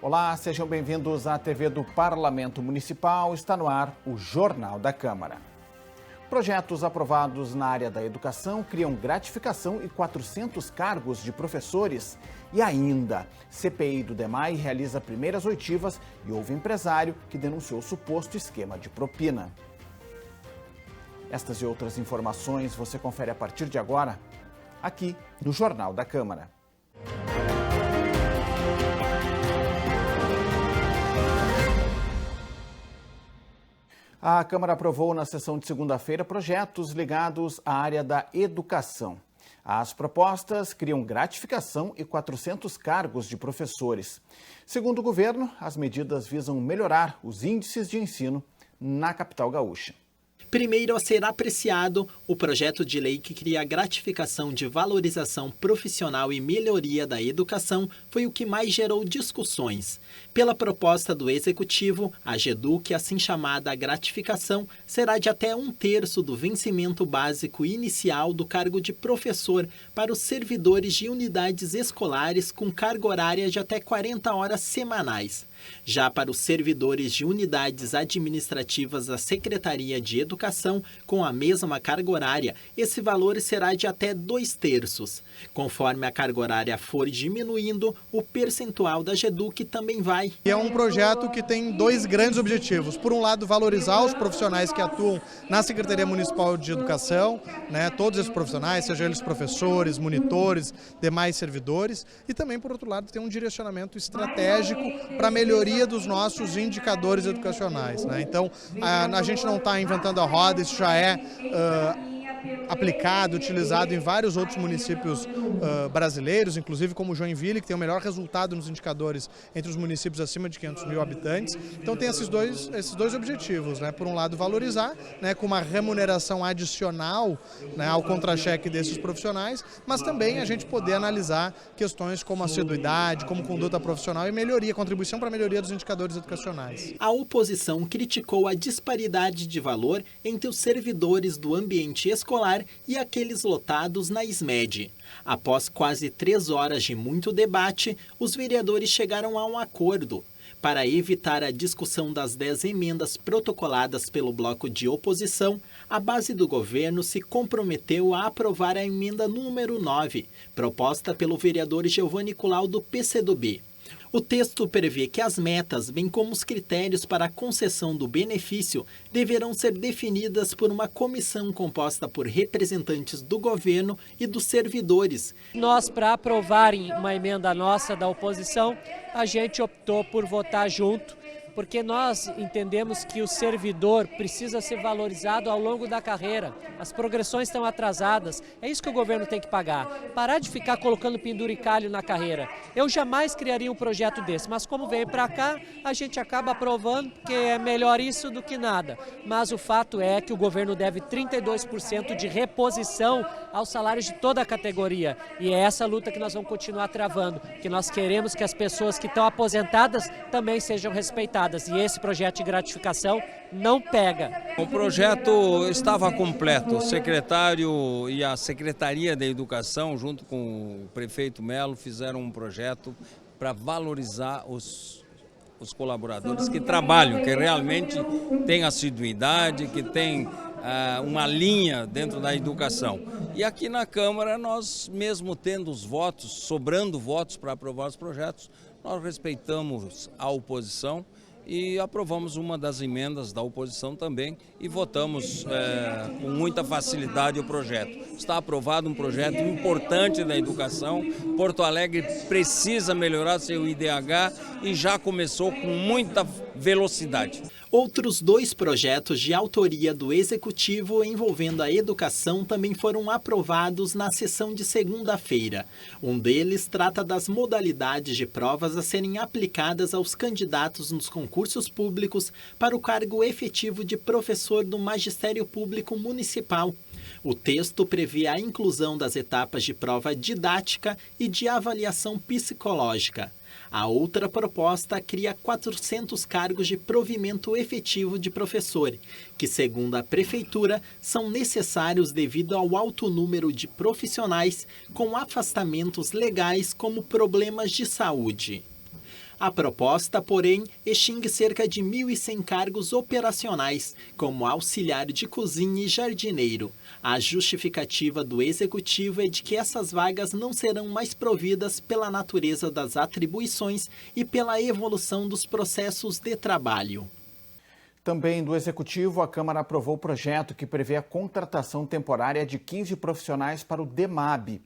Olá, sejam bem-vindos à TV do Parlamento Municipal. Está no ar o Jornal da Câmara. Projetos aprovados na área da educação criam gratificação e 400 cargos de professores. E ainda, CPI do DEMAI realiza primeiras oitivas e houve empresário que denunciou suposto esquema de propina. Estas e outras informações você confere a partir de agora, aqui no Jornal da Câmara. A Câmara aprovou na sessão de segunda-feira projetos ligados à área da educação. As propostas criam gratificação e 400 cargos de professores. Segundo o governo, as medidas visam melhorar os índices de ensino na capital gaúcha. Primeiro a ser apreciado, o projeto de lei que cria a gratificação de valorização profissional e melhoria da educação foi o que mais gerou discussões. Pela proposta do Executivo, a GEDUC, assim chamada gratificação, será de até 1/3 do vencimento básico inicial do cargo de professor para os servidores de unidades escolares com carga horária de até 40 horas semanais. Já para os servidores de unidades administrativas da Secretaria de Educação, com a mesma carga horária, esse valor será de até 2/3. Conforme a carga horária for diminuindo, o percentual da GEDUC também vai. É um projeto que tem dois grandes objetivos. Por um lado, valorizar os profissionais que atuam na Secretaria Municipal de Educação, todos esses profissionais, sejam eles professores, monitores, demais servidores, e também, por outro lado, tem um direcionamento estratégico para a melhoria dos nossos indicadores educacionais. Então, a gente não está inventando a roda, isso já é aplicado, utilizado em vários outros municípios brasileiros, inclusive como Joinville, que tem o melhor resultado nos indicadores entre os municípios acima de 500 mil habitantes. Então tem esses dois objetivos, por um lado valorizar, com uma remuneração adicional, ao contra-cheque desses profissionais, mas também a gente poder analisar questões como assiduidade, como conduta profissional e melhoria, contribuição para a melhoria dos indicadores educacionais. A oposição criticou a disparidade de valor entre os servidores do ambiente escolar e aqueles lotados na SMED. Após quase 3 horas de muito debate, os vereadores chegaram a um acordo. Para evitar a discussão das 10 emendas protocoladas pelo bloco de oposição, a base do governo se comprometeu a aprovar a emenda número 9, proposta pelo vereador Giovanni Colau do PCdoB. O texto prevê que as metas, bem como os critérios para a concessão do benefício, deverão ser definidas por uma comissão composta por representantes do governo e dos servidores. Nós, para aprovarem uma emenda nossa da oposição, a gente optou por votar junto, porque nós entendemos que o servidor precisa ser valorizado ao longo da carreira. As progressões estão atrasadas, é isso que o governo tem que pagar. Parar de ficar colocando penduricalho na carreira. Eu jamais criaria um projeto desse, mas como veio para cá, a gente acaba aprovando, porque é melhor isso do que nada. Mas o fato é que o governo deve 32% de reposição aos salários de toda a categoria. E é essa luta que nós vamos continuar travando, que nós queremos que as pessoas que estão aposentadas também sejam respeitadas. E esse projeto de gratificação não pega. O projeto estava completo. O secretário e a Secretaria da Educação, junto com o prefeito Melo, fizeram um projeto para valorizar os colaboradores que trabalham, que realmente têm assiduidade, que têm uma linha dentro da educação. E aqui na Câmara, nós mesmo tendo os votos, sobrando votos para aprovar os projetos, nós respeitamos a oposição e aprovamos uma das emendas da oposição também e votamos com muita facilidade o projeto. Está aprovado um projeto importante da educação. Porto Alegre precisa melhorar seu IDH e já começou com muita velocidade. Outros 2 projetos de autoria do Executivo envolvendo a educação também foram aprovados na sessão de segunda-feira. Um deles trata das modalidades de provas a serem aplicadas aos candidatos nos concursos públicos para o cargo efetivo de professor do Magistério Público Municipal. O texto prevê a inclusão das etapas de prova didática e de avaliação psicológica. A outra proposta cria 400 cargos de provimento efetivo de professor, que, segundo a Prefeitura, são necessários devido ao alto número de profissionais com afastamentos legais como problemas de saúde. A proposta, porém, extingue cerca de 1.100 cargos operacionais, como auxiliar de cozinha e jardineiro. A justificativa do executivo é de que essas vagas não serão mais providas pela natureza das atribuições e pela evolução dos processos de trabalho. Também do Executivo, a Câmara aprovou o projeto que prevê a contratação temporária de 15 profissionais para o DEMAB.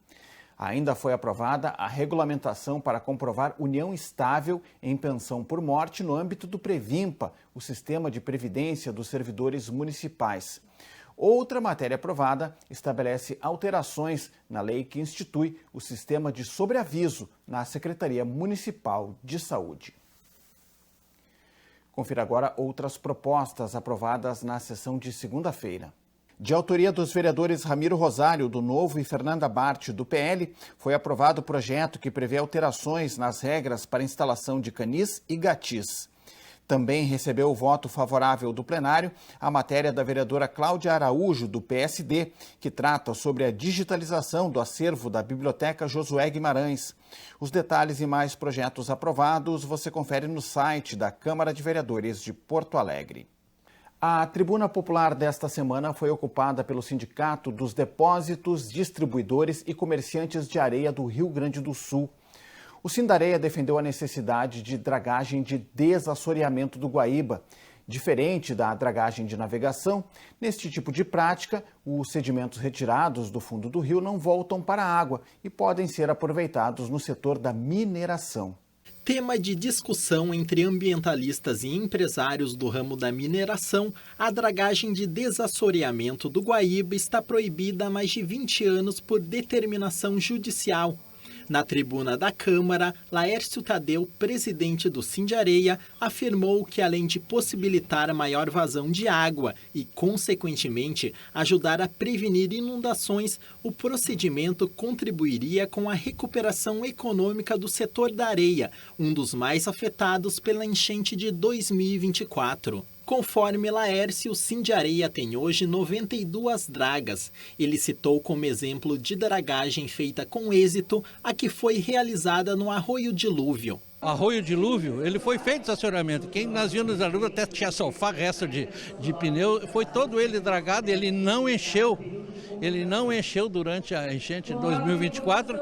Ainda foi aprovada a regulamentação para comprovar união estável em pensão por morte no âmbito do Previmpa, o sistema de previdência dos servidores municipais. Outra matéria aprovada estabelece alterações na lei que institui o sistema de sobreaviso na Secretaria Municipal de Saúde. Confira agora outras propostas aprovadas na sessão de segunda-feira. De autoria dos vereadores Ramiro Rosário, do Novo, e Fernanda Bart, do PL, foi aprovado o projeto que prevê alterações nas regras para instalação de canis e gatis. Também recebeu o voto favorável do plenário a matéria da vereadora Cláudia Araújo, do PSD, que trata sobre a digitalização do acervo da Biblioteca Josué Guimarães. Os detalhes e mais projetos aprovados você confere no site da Câmara de Vereadores de Porto Alegre. A tribuna popular desta semana foi ocupada pelo Sindicato dos Depósitos, Distribuidores e Comerciantes de Areia do Rio Grande do Sul. O Sindareia defendeu a necessidade de dragagem de desassoreamento do Guaíba. Diferente da dragagem de navegação, neste tipo de prática, os sedimentos retirados do fundo do rio não voltam para a água e podem ser aproveitados no setor da mineração. Tema de discussão entre ambientalistas e empresários do ramo da mineração, a dragagem de desassoreamento do Guaíba está proibida há mais de 20 anos por determinação judicial. Na tribuna da Câmara, Laércio Tadeu, presidente do Sindareia, afirmou que, além de possibilitar maior vazão de água e, consequentemente, ajudar a prevenir inundações, o procedimento contribuiria com a recuperação econômica do setor da areia, um dos mais afetados pela enchente de 2024. Conforme Laércio, o Sindareia tem hoje 92 dragas. Ele citou como exemplo de dragagem feita com êxito a que foi realizada no Arroio Dilúvio. Arroio Dilúvio, ele foi feito estacionamento. Quem nós vimos na rua até tinha sofá, resto de pneu, foi todo ele dragado, ele não encheu. Ele não encheu durante a enchente de 2024.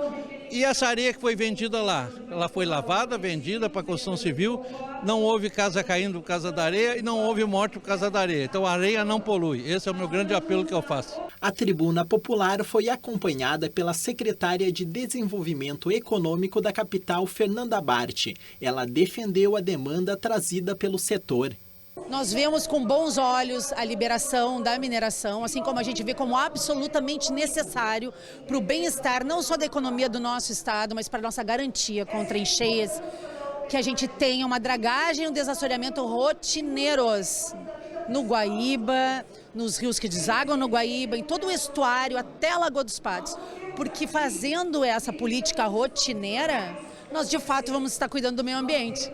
E essa areia que foi vendida lá, ela foi lavada, vendida para a construção civil, não houve casa caindo por causa da areia e não houve morte por causa da areia. Então a areia não polui, esse é o meu grande apelo que eu faço. A tribuna popular foi acompanhada pela secretária de Desenvolvimento Econômico da capital, Fernanda Bart. Ela defendeu a demanda trazida pelo setor. Nós vemos com bons olhos a liberação da mineração, assim como a gente vê como absolutamente necessário para o bem-estar não só da economia do nosso estado, mas para a nossa garantia contra encheias, que a gente tenha uma dragagem e um desassoreamento rotineiros no Guaíba, nos rios que desaguam no Guaíba, em todo o estuário, até a Lagoa dos Patos, porque fazendo essa política rotineira, nós de fato vamos estar cuidando do meio ambiente.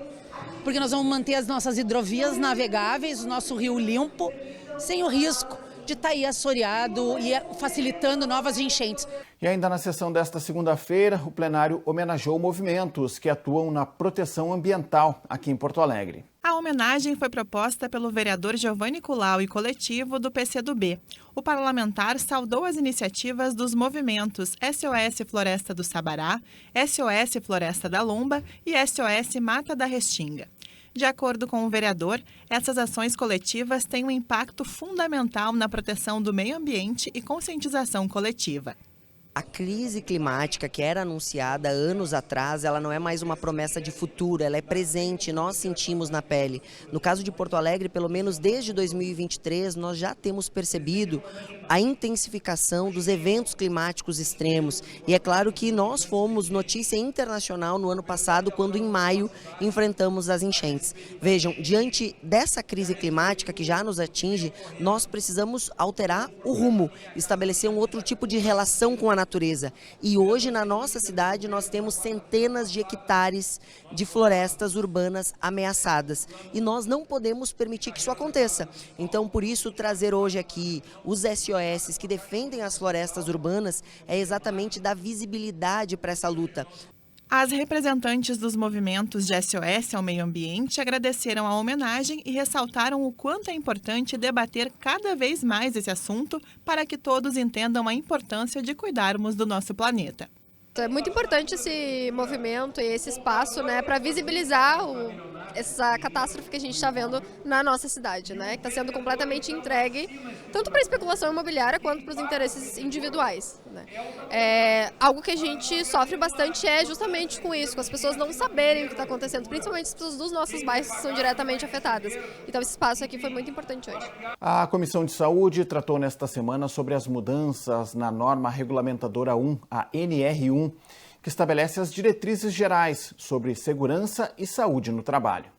Porque nós vamos manter as nossas hidrovias navegáveis, o nosso rio limpo, sem o risco de estar aí assoreado e facilitando novas enchentes. E ainda na sessão desta segunda-feira, o plenário homenageou movimentos que atuam na proteção ambiental aqui em Porto Alegre. A homenagem foi proposta pelo vereador Giovanni Culau e coletivo do PCdoB. O parlamentar saudou as iniciativas dos movimentos SOS Floresta do Sabará, SOS Floresta da Lomba e SOS Mata da Restinga. De acordo com o vereador, essas ações coletivas têm um impacto fundamental na proteção do meio ambiente e conscientização coletiva. A crise climática que era anunciada anos atrás, ela não é mais uma promessa de futuro, ela é presente, nós sentimos na pele. No caso de Porto Alegre, pelo menos desde 2023, nós já temos percebido a intensificação dos eventos climáticos extremos. E é claro que nós fomos notícia internacional no ano passado, quando em maio enfrentamos as enchentes. Vejam, diante dessa crise climática que já nos atinge, nós precisamos alterar o rumo, estabelecer um outro tipo de relação com a natureza. E hoje na nossa cidade nós temos centenas de hectares de florestas urbanas ameaçadas e nós não podemos permitir que isso aconteça. Então, por isso, trazer hoje aqui os SOS que defendem as florestas urbanas é exatamente dar visibilidade para essa luta. As representantes dos movimentos de SOS ao meio ambiente agradeceram a homenagem e ressaltaram o quanto é importante debater cada vez mais esse assunto para que todos entendam a importância de cuidarmos do nosso planeta. É muito importante esse movimento e esse espaço, né, para visibilizar essa catástrofe que a gente está vendo na nossa cidade, né, que está sendo completamente entregue tanto para a especulação imobiliária quanto para os interesses individuais, né. Algo que a gente sofre bastante é justamente com isso, com as pessoas não saberem o que está acontecendo, principalmente as pessoas dos nossos bairros que são diretamente afetadas. Então esse espaço aqui foi muito importante hoje. A Comissão de Saúde tratou nesta semana sobre as mudanças na norma regulamentadora 1, a NR1, que estabelece as diretrizes gerais sobre segurança e saúde no trabalho.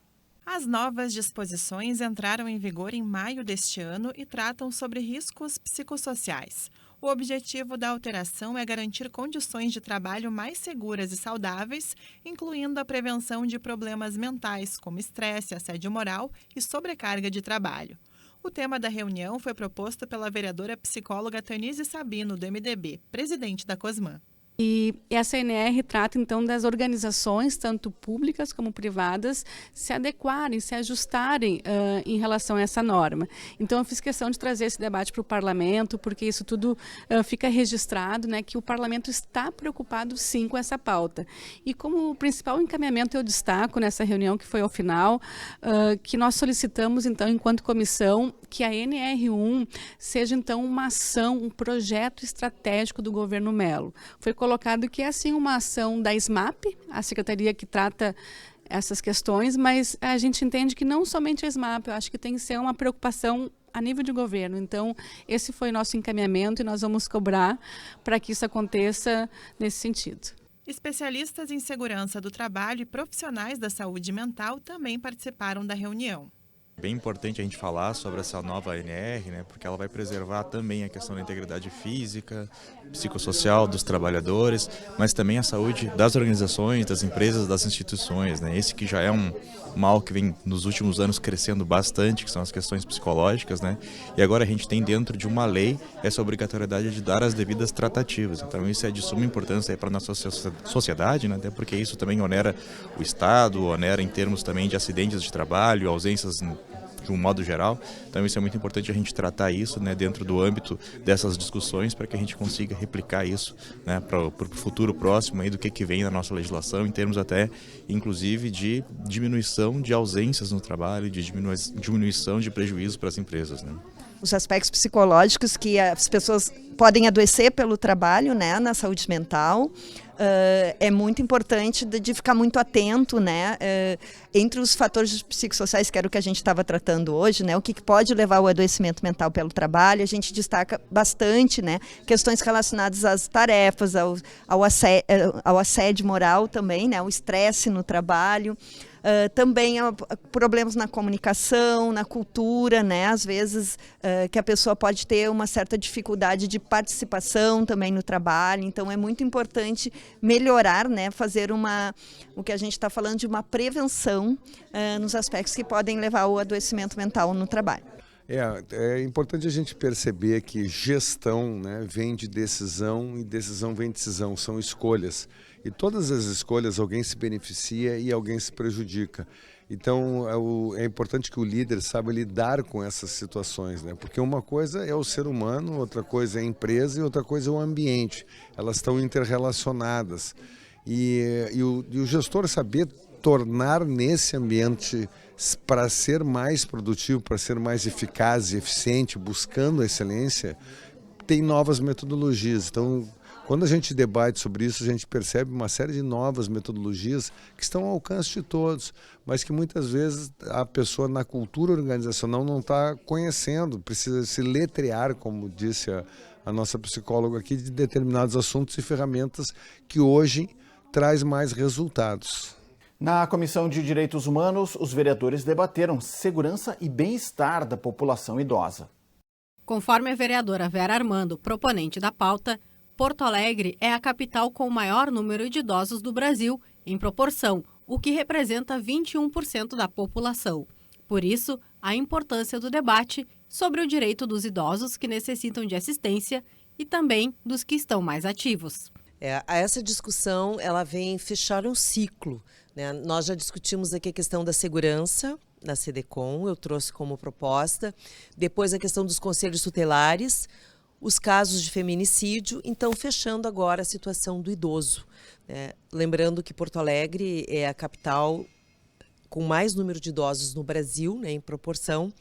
As novas disposições entraram em vigor em maio deste ano e tratam sobre riscos psicossociais. O objetivo da alteração é garantir condições de trabalho mais seguras e saudáveis, incluindo a prevenção de problemas mentais, como estresse, assédio moral e sobrecarga de trabalho. O tema da reunião foi proposto pela vereadora psicóloga Tanise Sabino, do MDB, presidente da Cosman. E essa NR trata, então, das organizações, tanto públicas como privadas, se adequarem, se ajustarem em relação a essa norma. Então, eu fiz questão de trazer esse debate para o Parlamento, porque isso tudo fica registrado, né, que o Parlamento está preocupado, sim, com essa pauta. E como principal encaminhamento, eu destaco nessa reunião que foi ao final, que nós solicitamos, então, enquanto comissão, que a NR1 seja, então, uma ação, um projeto estratégico do governo Mello. Foi colocado que é, assim, uma ação da SMAP, a secretaria que trata essas questões, mas a gente entende que não somente a SMAP, eu acho que tem que ser uma preocupação a nível de governo. Então, esse foi nosso encaminhamento e nós vamos cobrar para que isso aconteça nesse sentido. Especialistas em segurança do trabalho e profissionais da saúde mental também participaram da reunião. Bem importante a gente falar sobre essa nova ANR, né, porque ela vai preservar também a questão da integridade física, psicossocial dos trabalhadores, mas também a saúde das organizações, das empresas, das instituições, né, esse que já é um mal que vem nos últimos anos crescendo bastante, que são as questões psicológicas, né, e agora a gente tem dentro de uma lei essa obrigatoriedade de dar as devidas tratativas. Então isso é de suma importância para a nossa sociedade, né, até porque isso também onera o Estado, onera em termos também de acidentes de trabalho, ausências de um modo geral. Então isso é muito importante a gente tratar isso, né, dentro do âmbito dessas discussões, para que a gente consiga replicar isso, né, para o futuro próximo aí do que vem na nossa legislação, em termos até inclusive de diminuição de ausências no trabalho, de diminuição de prejuízos para as empresas, né. Os aspectos psicológicos que as pessoas podem adoecer pelo trabalho, né, na saúde mental. É muito importante de ficar muito atento, né, entre os fatores psicossociais, que era o que a gente estava tratando hoje, né, o que pode levar ao adoecimento mental pelo trabalho. A gente destaca bastante, né, questões relacionadas às tarefas, ao assédio moral também, né, o estresse no trabalho. Também problemas na comunicação, na cultura, né? Às vezes que a pessoa pode ter uma certa dificuldade de participação também no trabalho. Então é muito importante melhorar, né? Fazer o que a gente está falando de uma prevenção nos aspectos que podem levar ao adoecimento mental no trabalho. É importante a gente perceber que gestão, né, vem de decisão e decisão vem de decisão, são escolhas. E todas as escolhas alguém se beneficia e alguém se prejudica. Então é importante que o líder saiba lidar com essas situações, né? Porque uma coisa é o ser humano, outra coisa é a empresa e outra coisa é o ambiente. Elas estão interrelacionadas. E o gestor saber tornar nesse ambiente para ser mais produtivo, para ser mais eficaz e eficiente, buscando a excelência, tem novas metodologias. Então, quando a gente debate sobre isso, a gente percebe uma série de novas metodologias que estão ao alcance de todos, mas que muitas vezes a pessoa na cultura organizacional não está conhecendo, precisa se letrear, como disse a nossa psicóloga aqui, de determinados assuntos e ferramentas que hoje traz mais resultados. Na Comissão de Direitos Humanos, os vereadores debateram segurança e bem-estar da população idosa. Conforme a vereadora Vera Armando, proponente da pauta, Porto Alegre é a capital com o maior número de idosos do Brasil, em proporção, o que representa 21% da população. Por isso, a importância do debate sobre o direito dos idosos que necessitam de assistência e também dos que estão mais ativos. Essa discussão ela vem fechar um ciclo, né? Nós já discutimos aqui a questão da segurança na CDCOM, eu trouxe como proposta, depois a questão dos conselhos tutelares, os casos de feminicídio, então fechando agora a situação do idoso, né? Lembrando que Porto Alegre é a capital com mais número de idosos no Brasil, né, em proporção.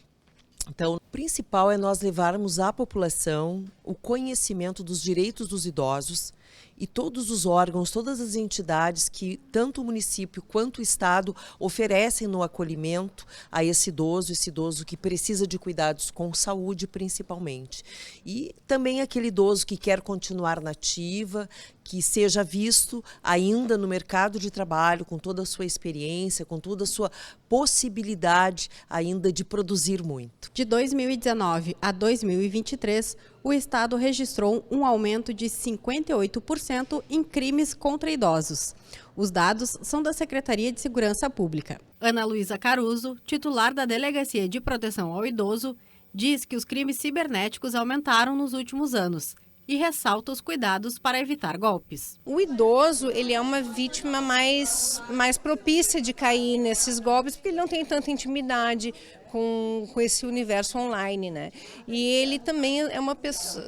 Então, o principal é nós levarmos à população o conhecimento dos direitos dos idosos e todos os órgãos, todas as entidades que tanto o município quanto o Estado oferecem no acolhimento a esse idoso que precisa de cuidados com saúde principalmente. E também aquele idoso que quer continuar na ativa, que seja visto ainda no mercado de trabalho com toda a sua experiência, com toda a sua possibilidade ainda de produzir muito. De 2019 a 2023, o Estado registrou um aumento de 58% em crimes contra idosos. Os dados são da Secretaria de Segurança Pública. Ana Luísa Caruso, titular da Delegacia de Proteção ao Idoso, diz que os crimes cibernéticos aumentaram nos últimos anos e ressalta os cuidados para evitar golpes. O idoso, ele é uma vítima mais propícia de cair nesses golpes, porque ele não tem tanta intimidade com esse universo online, né? E ele também é uma pessoa,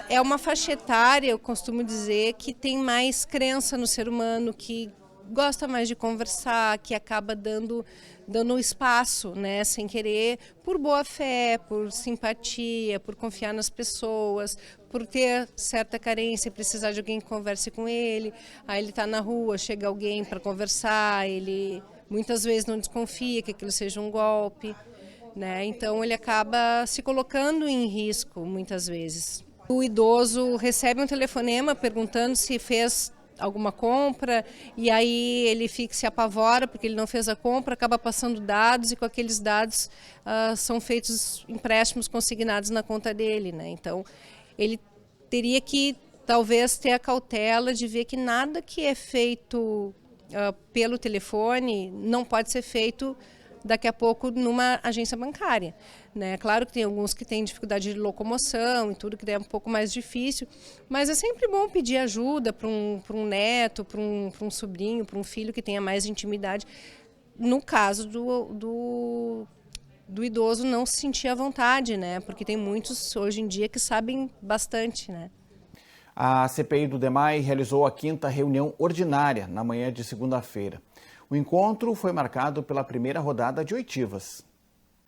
é uma faixa etária, eu costumo dizer, que tem mais crença no ser humano, que gosta mais de conversar, que acaba dando espaço, né, sem querer, por boa fé, por simpatia, por confiar nas pessoas, por ter certa carência e precisar de alguém que converse com ele. Aí ele está na rua, chega alguém para conversar, ele muitas vezes não desconfia que aquilo seja um golpe, né? Então ele acaba se colocando em risco muitas vezes. O idoso recebe um telefonema perguntando se fez alguma compra, e aí ele se apavora porque ele não fez a compra, acaba passando dados, e com aqueles dados são feitos empréstimos consignados na conta dele, né? Então ele teria que talvez ter a cautela de ver que nada que é feito pelo telefone não pode ser feito daqui a pouco numa agência bancária, né? Claro que tem alguns que têm dificuldade de locomoção e tudo, que é um pouco mais difícil, mas é sempre bom pedir ajuda para um neto, para um sobrinho, para um filho que tenha mais intimidade, no caso do idoso não se sentir à vontade, né? Porque tem muitos hoje em dia que sabem bastante, né? A CPI do DEMAI realizou a 5ª reunião ordinária na manhã de segunda-feira. O encontro foi marcado pela primeira rodada de oitivas.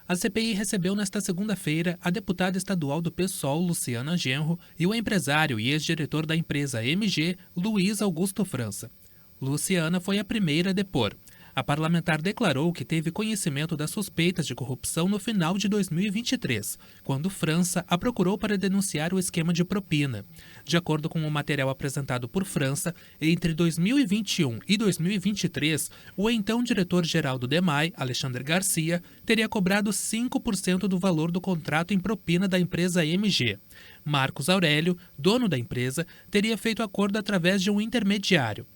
A CPI recebeu nesta segunda-feira a deputada estadual do PSOL, Luciana Genro, e o empresário e ex-diretor da empresa MG, Luiz Augusto França. Luciana foi a primeira a depor. A parlamentar declarou que teve conhecimento das suspeitas de corrupção no final de 2023, quando França a procurou para denunciar o esquema de propina. De acordo com o material apresentado por França, entre 2021 e 2023, o então diretor-geral do DEMAI, Alexandre Garcia, teria cobrado 5% do valor do contrato em propina da empresa MG. Marcos Aurélio, dono da empresa, teria feito acordo através de um intermediário.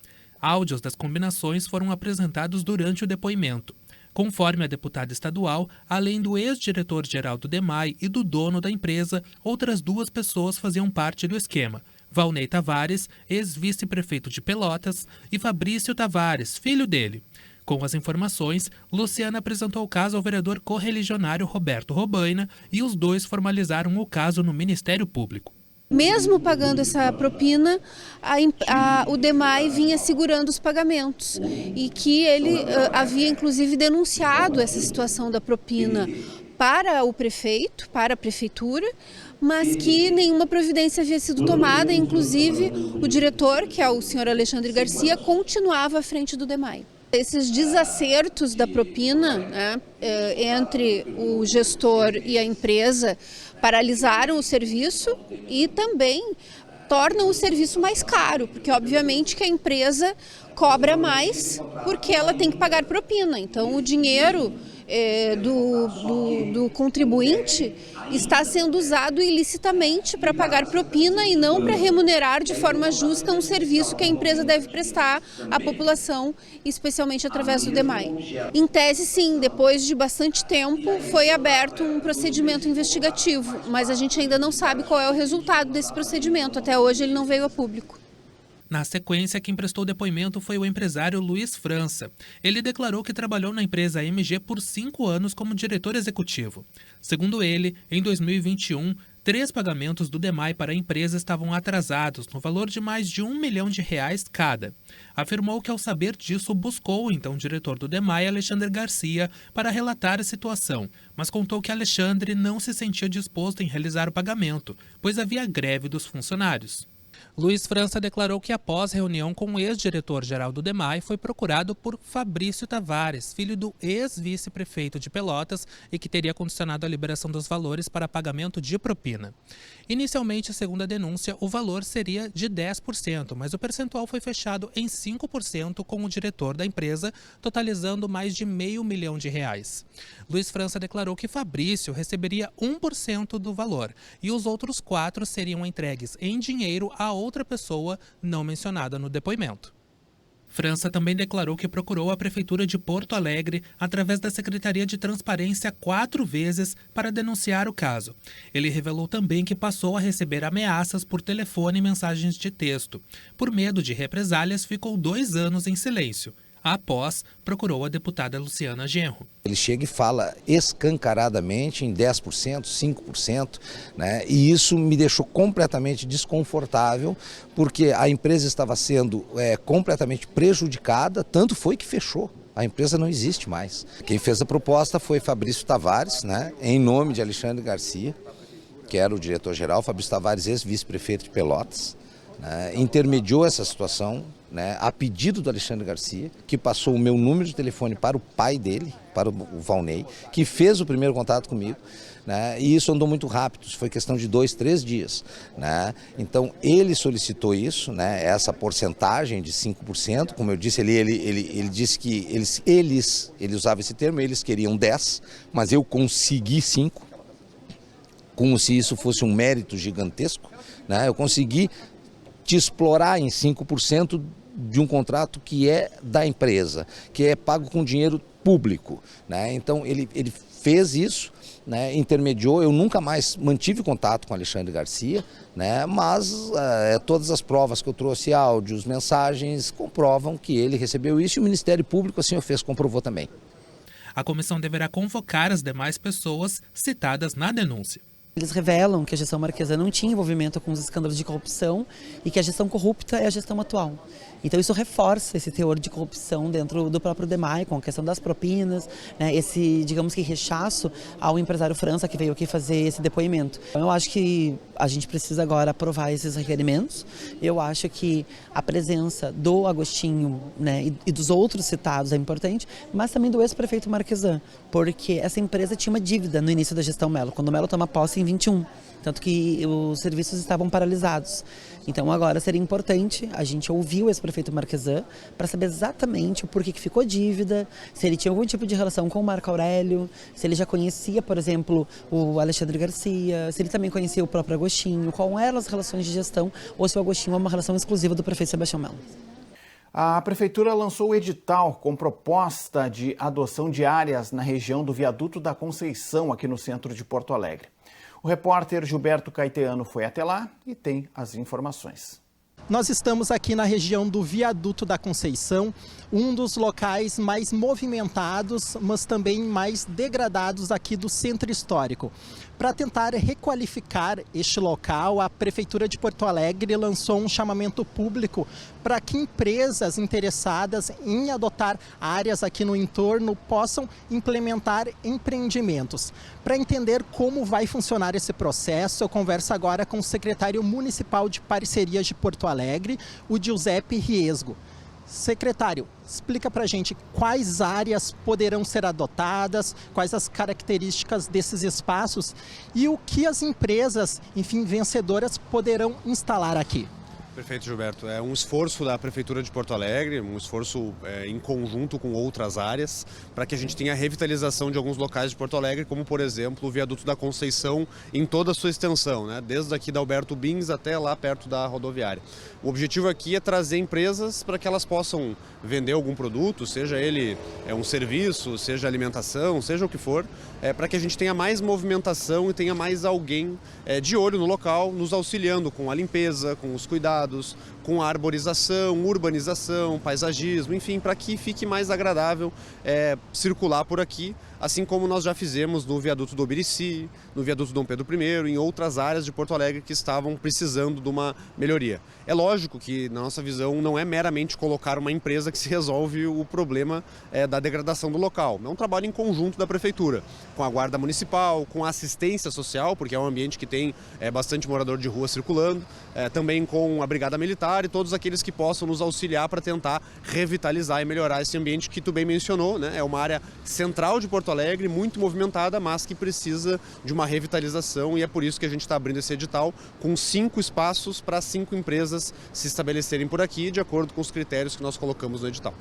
Áudios das combinações foram apresentados durante o depoimento. Conforme a deputada estadual, além do ex-diretor-geral do DEMAI e do dono da empresa, outras 2 pessoas faziam parte do esquema: Valnei Tavares, ex-vice-prefeito de Pelotas, e Fabrício Tavares, filho dele. Com as informações, Luciana apresentou o caso ao vereador correligionário Roberto Robaina e os dois formalizaram o caso no Ministério Público. Mesmo pagando essa propina, o DEMAI vinha segurando os pagamentos, e que ele havia inclusive denunciado essa situação da propina para o prefeito, para a prefeitura, mas que nenhuma providência havia sido tomada, inclusive o diretor, que é o senhor Alexandre Garcia, continuava à frente do DEMAI. Esses desacertos da propina, né, entre o gestor e a empresa, paralisaram o serviço e também tornam o serviço mais caro, porque obviamente que a empresa cobra mais porque ela tem que pagar propina. Então o dinheiro do contribuinte está sendo usado ilicitamente para pagar propina e não para remunerar de forma justa um serviço que a empresa deve prestar à população, especialmente através do DEMAI. Em tese, sim, depois de bastante tempo foi aberto um procedimento investigativo, mas a gente ainda não sabe qual é o resultado desse procedimento. Até hoje ele não veio a público. Na sequência, quem prestou depoimento foi o empresário Luiz França. Ele declarou que trabalhou na empresa MG por 5 anos como diretor executivo. Segundo ele, em 2021, 3 pagamentos do DEMAI para a empresa estavam atrasados, no valor de mais de R$1 milhão cada. Afirmou que, ao saber disso, buscou o então diretor do DEMAI, Alexandre Garcia, para relatar a situação, mas contou que Alexandre não se sentia disposto em realizar o pagamento, pois havia greve dos funcionários. Luiz França declarou que após reunião com o ex-diretor-geral do DEMAI foi procurado por Fabrício Tavares, filho do ex-vice-prefeito de Pelotas e que teria condicionado a liberação dos valores para pagamento de propina. Inicialmente, segundo a denúncia, o valor seria de 10%, mas o percentual foi fechado em 5% com o diretor da empresa, totalizando mais de R$500 mil. Luiz França declarou que Fabrício receberia 1% do valor e os outros 4 seriam entregues em dinheiro a outra pessoa não mencionada no depoimento. França também declarou que procurou a Prefeitura de Porto Alegre através da Secretaria de Transparência 4 vezes para denunciar o caso. Ele revelou também que passou a receber ameaças por telefone e mensagens de texto. Por medo de represálias, ficou 2 anos em silêncio. Após, procurou a deputada Luciana Genro. Ele chega e fala escancaradamente em 10%, 5%, né? E isso me deixou completamente desconfortável, porque a empresa estava sendo completamente prejudicada, tanto foi que fechou. A empresa não existe mais. Quem fez a proposta foi Fabrício Tavares, né? Em nome de Alexandre Garcia, que era o diretor-geral. Fabrício Tavares, ex-vice-prefeito de Pelotas, né? Intermediou essa situação, né, a pedido do Alexandre Garcia, que passou o meu número de telefone para o pai dele, para o Valnei, que fez o primeiro contato comigo, né, e isso andou muito rápido, isso foi questão de 2, 3 dias. Né, então ele solicitou isso, né, essa porcentagem de 5%, como eu disse, ele disse que ele usava esse termo, eles queriam 10%, mas eu consegui 5%, como se isso fosse um mérito gigantesco, né, eu consegui te explorar em 5% de um contrato que é da empresa, que é pago com dinheiro público. Né? Então ele fez isso, né? Intermediou, eu nunca mais mantive contato com Alexandre Garcia, né? Mas todas as provas que eu trouxe, áudios, mensagens, comprovam que ele recebeu isso e o Ministério Público, assim o fez, comprovou também. A comissão deverá convocar as demais pessoas citadas na denúncia. Eles revelam que a gestão Marquesa não tinha envolvimento com os escândalos de corrupção e que a gestão corrupta é a gestão atual. Então isso reforça esse teor de corrupção dentro do próprio DEMAI, com a questão das propinas, né, esse, digamos que, rechaço ao empresário França que veio aqui fazer esse depoimento. Então, eu acho que a gente precisa agora aprovar esses requerimentos. Eu acho que a presença do Agostinho, né, e dos outros citados é importante, mas também do ex-prefeito Marquesan, porque essa empresa tinha uma dívida no início da gestão Mello, quando o Mello toma posse em 21. Tanto que os serviços estavam paralisados. Então agora seria importante a gente ouvir o ex-prefeito Marquesan para saber exatamente o porquê que ficou dívida, se ele tinha algum tipo de relação com o Marco Aurélio, se ele já conhecia, por exemplo, o Alexandre Garcia, se ele também conhecia o próprio Agostinho, quais eram as relações de gestão ou se o Agostinho é uma relação exclusiva do prefeito Sebastião Mello. A Prefeitura lançou o edital com proposta de adoção de áreas na região do Viaduto da Conceição, aqui no centro de Porto Alegre. O repórter Gilberto Caetano foi até lá e tem as informações. Nós estamos aqui na região do Viaduto da Conceição, um dos locais mais movimentados, mas também mais degradados aqui do centro histórico. Para tentar requalificar este local, a Prefeitura de Porto Alegre lançou um chamamento público para que empresas interessadas em adotar áreas aqui no entorno possam implementar empreendimentos. Para entender como vai funcionar esse processo, eu converso agora com o secretário municipal de Parcerias de Porto Alegre, o Giuseppe Riesgo. Secretário, explica para a gente quais áreas poderão ser adotadas, quais as características desses espaços e o que as empresas, enfim, vencedoras poderão instalar aqui. Perfeito, Gilberto. É um esforço da Prefeitura de Porto Alegre, um esforço em conjunto com outras áreas, para que a gente tenha a revitalização de alguns locais de Porto Alegre, como, por exemplo, o Viaduto da Conceição em toda a sua extensão, né? Desde aqui da Alberto Bins até lá perto da rodoviária. O objetivo aqui é trazer empresas para que elas possam vender algum produto, seja ele um serviço, seja alimentação, seja o que for, para que a gente tenha mais movimentação e tenha mais alguém de olho no local, nos auxiliando com a limpeza, com os cuidados, com a arborização, urbanização, paisagismo, enfim, para que fique mais agradável circular por aqui, assim como nós já fizemos no Viaduto do Obirici, no Viaduto Dom Pedro I, em outras áreas de Porto Alegre que estavam precisando de uma melhoria. É lógico que, na nossa visão, não é meramente colocar uma empresa que se resolve o problema da degradação do local. É um trabalho em conjunto da Prefeitura, com a Guarda Municipal, com a assistência social, porque é um ambiente que tem bastante morador de rua circulando, também com a Brigada Militar e todos aqueles que possam nos auxiliar para tentar revitalizar e melhorar esse ambiente que tu bem mencionou, né? É uma área central de Porto Alegre, muito movimentada, mas que precisa de uma revitalização, e é por isso que a gente está abrindo esse edital com 5 espaços para 5 empresas se estabelecerem por aqui, de acordo com os critérios que nós colocamos no edital.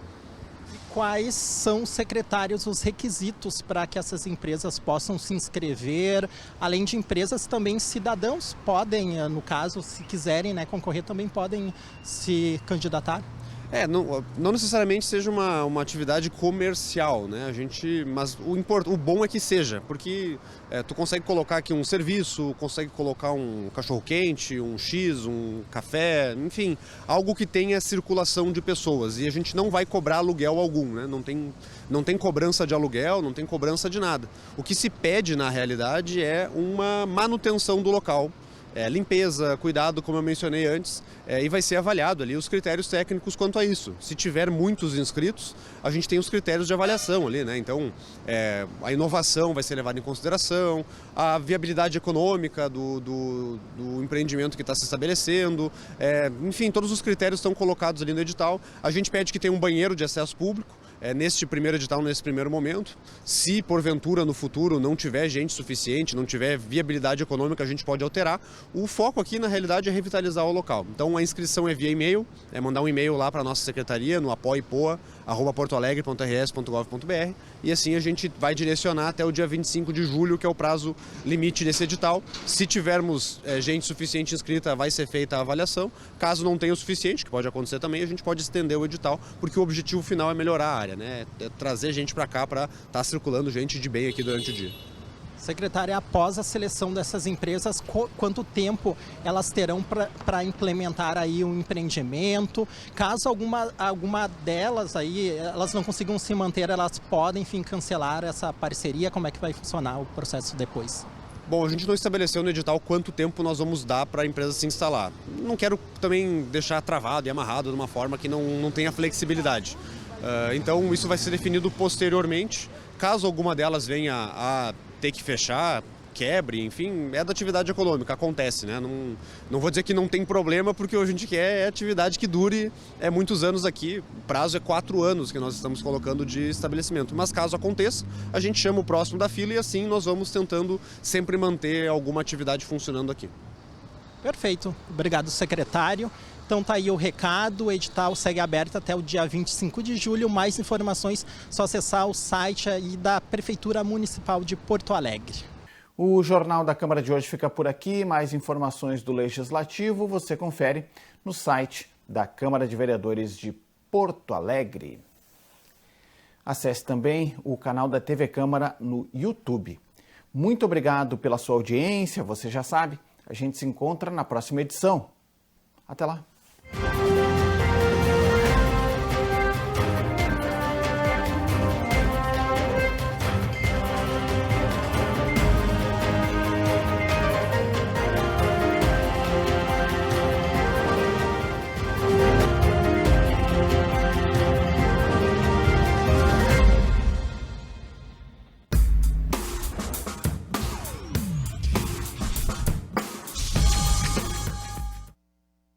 Quais são, secretários, os requisitos para que essas empresas possam se inscrever? Além de empresas, também cidadãos podem, no caso, se quiserem, né, concorrer, também podem se candidatar? Não necessariamente seja uma atividade comercial, né? Mas o bom é que seja, porque tu consegue colocar aqui um serviço, consegue colocar um cachorro-quente, um X, um café, enfim, algo que tenha circulação de pessoas, e a gente não vai cobrar aluguel algum, né? Não tem cobrança de aluguel, não tem cobrança de nada. O que se pede, na realidade, é uma manutenção do local. Limpeza, cuidado, como eu mencionei antes, e vai ser avaliado ali os critérios técnicos quanto a isso. Se tiver muitos inscritos, a gente tem os critérios de avaliação ali, né? Então, a inovação vai ser levada em consideração, a viabilidade econômica do empreendimento que está se estabelecendo, enfim, todos os critérios estão colocados ali no edital. A gente pede que tenha um banheiro de acesso público, neste primeiro edital, nesse primeiro momento. Se porventura no futuro não tiver gente suficiente, não tiver viabilidade econômica, a gente pode alterar. O foco aqui, na realidade, é revitalizar o local. Então a inscrição é via e-mail, mandar um e-mail lá para a nossa secretaria, no apoipoa@portoalegre.rs.gov.br, e assim a gente vai direcionar até o dia 25 de julho, que é o prazo limite desse edital. Se tivermos gente suficiente inscrita, vai ser feita a avaliação. Caso não tenha o suficiente, que pode acontecer também, a gente pode estender o edital, porque o objetivo final é melhorar a área, né? É trazer gente para cá para estar circulando gente de bem aqui durante o dia. Secretária, após a seleção dessas empresas, quanto tempo elas terão para implementar aí um empreendimento? Caso alguma delas aí, elas não consigam se manter, elas podem, enfim, cancelar essa parceria? Como é que vai funcionar o processo depois? Bom, a gente não estabeleceu no edital quanto tempo nós vamos dar para a empresa se instalar. Não quero também deixar travado e amarrado de uma forma que não tenha flexibilidade. Então isso vai ser definido posteriormente. Caso alguma delas venha a ter que fechar, quebre, enfim, é da atividade econômica, acontece, né? Não vou dizer que não tem problema, porque hoje a gente quer atividade que dure muitos anos aqui. O prazo é 4 anos que nós estamos colocando de estabelecimento. Mas caso aconteça, a gente chama o próximo da fila e assim nós vamos tentando sempre manter alguma atividade funcionando aqui. Perfeito. Obrigado, secretário. Então tá aí o recado, o edital segue aberto até o dia 25 de julho. Mais informações, só acessar o site aí da Prefeitura Municipal de Porto Alegre. O Jornal da Câmara de hoje fica por aqui. Mais informações do Legislativo você confere no site da Câmara de Vereadores de Porto Alegre. Acesse também o canal da TV Câmara no YouTube. Muito obrigado pela sua audiência, você já sabe, a gente se encontra na próxima edição. Até lá!